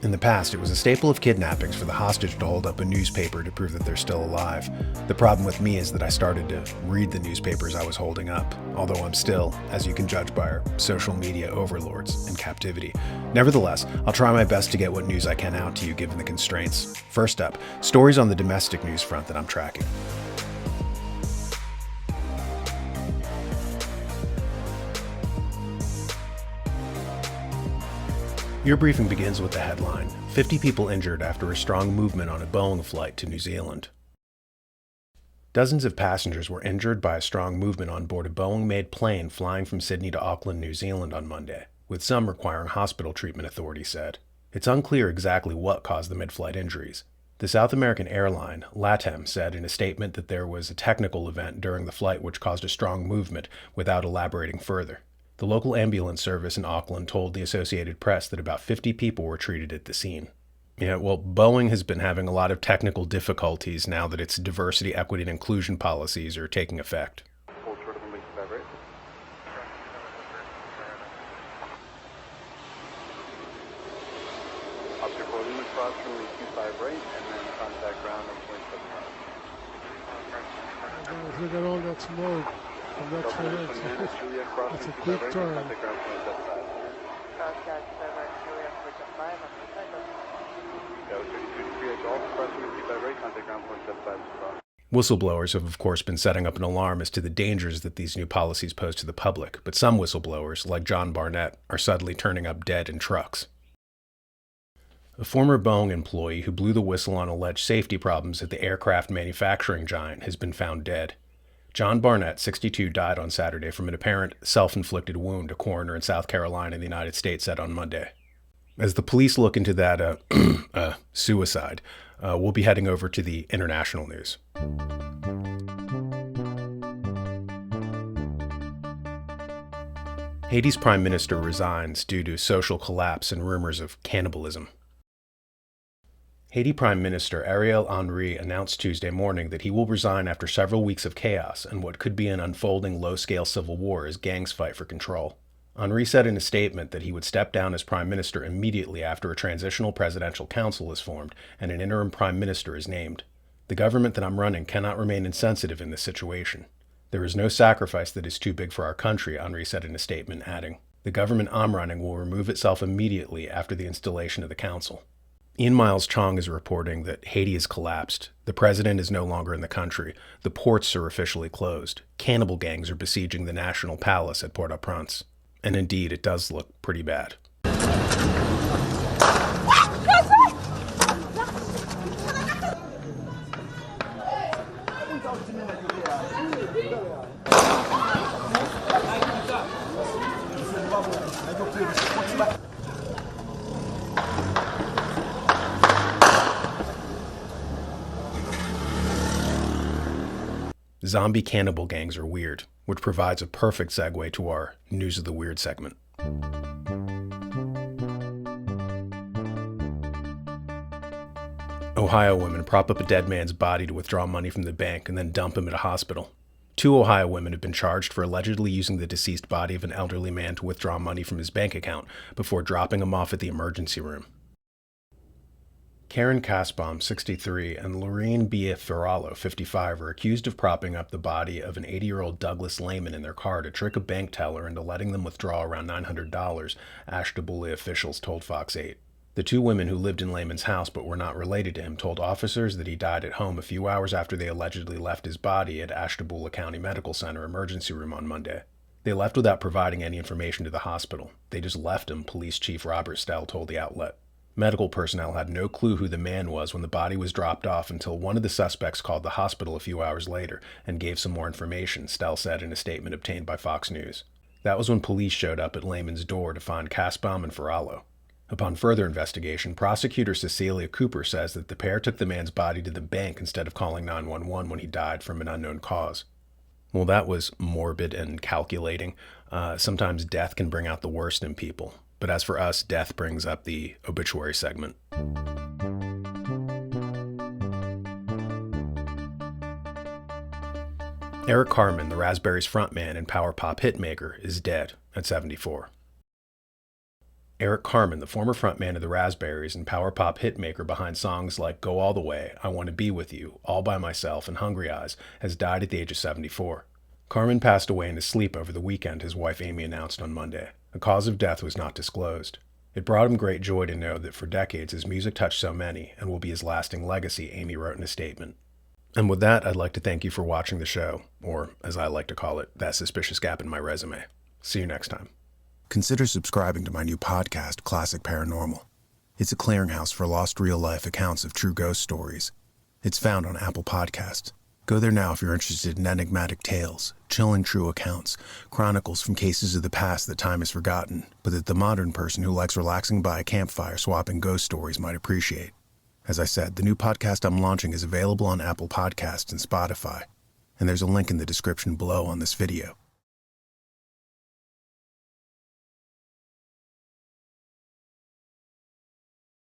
In the past, it was a staple of kidnappings for the hostage to hold up a newspaper to prove that they're still alive. The problem with me is that I started to read the newspapers I was holding up, although I'm still, as you can judge by our social media overlords, in captivity. Nevertheless, I'll try my best to get what news I can out to you given the constraints. First up, stories on the domestic news front that I'm tracking. Your briefing begins with the headline, 50 people injured after a strong movement on a Boeing flight to New Zealand. Dozens of passengers were injured by a strong movement on board a Boeing-made plane flying from Sydney to Auckland, New Zealand on Monday, with some requiring hospital treatment, authorities said. It's unclear exactly what caused the mid-flight injuries. The South American airline, LATAM, said in a statement that there was a technical event during the flight which caused a strong movement, without elaborating further. The local ambulance service in Auckland told the Associated Press that about 50 people were treated at the scene. Yeah, well, Boeing has been having a lot of technical difficulties now that its diversity, equity, and inclusion policies are taking effect. Look at all that smoke. That's a quick turn. Whistleblowers have, of course, been setting up an alarm as to the dangers that these new policies pose to the public, but some whistleblowers, like John Barnett, are suddenly turning up dead in trucks. A former Boeing employee who blew the whistle on alleged safety problems at the aircraft manufacturing giant has been found dead. John Barnett, 62, died on Saturday from an apparent self-inflicted wound, a coroner in South Carolina in the United States said on Monday. As the police look into that suicide, we'll be heading over to the international news. Haiti's prime minister resigns due to social collapse and rumors of cannibalism. Haiti Prime Minister Ariel Henry announced Tuesday morning that he will resign after several weeks of chaos and what could be an unfolding low-scale civil war as gangs fight for control. Henry said in a statement that he would step down as prime minister immediately after a transitional presidential council is formed and an interim prime minister is named. The government that I'm running cannot remain insensitive in this situation. There is no sacrifice that is too big for our country, Henry said in a statement, adding, "The government I'm running will remove itself immediately after the installation of the council." Ian Miles Chong is reporting that Haiti has collapsed. The president is no longer in the country. The ports are officially closed. Cannibal gangs are besieging the national palace at Port-au-Prince. And indeed, it does look pretty bad. Zombie cannibal gangs are weird, which provides a perfect segue to our News of the Weird segment. Ohio women prop up a dead man's body to withdraw money from the bank and then dump him at a hospital. 2 Ohio women have been charged for allegedly using the deceased body of an elderly man to withdraw money from his bank account before dropping him off at the emergency room. Karen Kasbaum, 63, and Lorraine Biafiralo, 55, are accused of propping up the body of an 80-year-old Douglas Lehman in their car to trick a bank teller into letting them withdraw around $900, Ashtabula officials told Fox 8. The 2 women who lived in Lehman's house but were not related to him told officers that he died at home a few hours after they allegedly left his body at Ashtabula County Medical Center emergency room on Monday. They left without providing any information to the hospital. They just left him, Police Chief Robert Stell told the outlet. Medical personnel had no clue who the man was when the body was dropped off until one of the suspects called the hospital a few hours later and gave some more information, Stell said in a statement obtained by Fox News. That was when police showed up at Lehman's door to find Kasbaum and Firalo. Upon further investigation, prosecutor Cecilia Cooper says that the pair took the man's body to the bank instead of calling 911 when he died from an unknown cause. Well, that was morbid and calculating. Sometimes death can bring out the worst in people. But as for us, death brings up the obituary segment. Eric Carmen, the Raspberries frontman and power pop hitmaker, is dead at 74. Eric Carmen, the former frontman of the Raspberries and power pop hitmaker behind songs like Go All the Way, I Want to Be With You, All by Myself, and Hungry Eyes, has died at the age of 74. Carmen passed away in his sleep over the weekend, his wife Amy announced on Monday. The cause of death was not disclosed. It brought him great joy to know that for decades his music touched so many and will be his lasting legacy, Amy wrote in a statement. And with that, I'd like to thank you for watching the show, or as I like to call it, that suspicious gap in my resume. See you next time. Consider subscribing to my new podcast, Classic Paranormal. It's a clearinghouse for lost real-life accounts of true ghost stories. It's found on Apple Podcasts. Go there now if you're interested in enigmatic tales, chilling true accounts, chronicles from cases of the past that time has forgotten, but that the modern person who likes relaxing by a campfire swapping ghost stories might appreciate. As I said, the new podcast I'm launching is available on Apple Podcasts and Spotify, and there's a link in the description below on this video.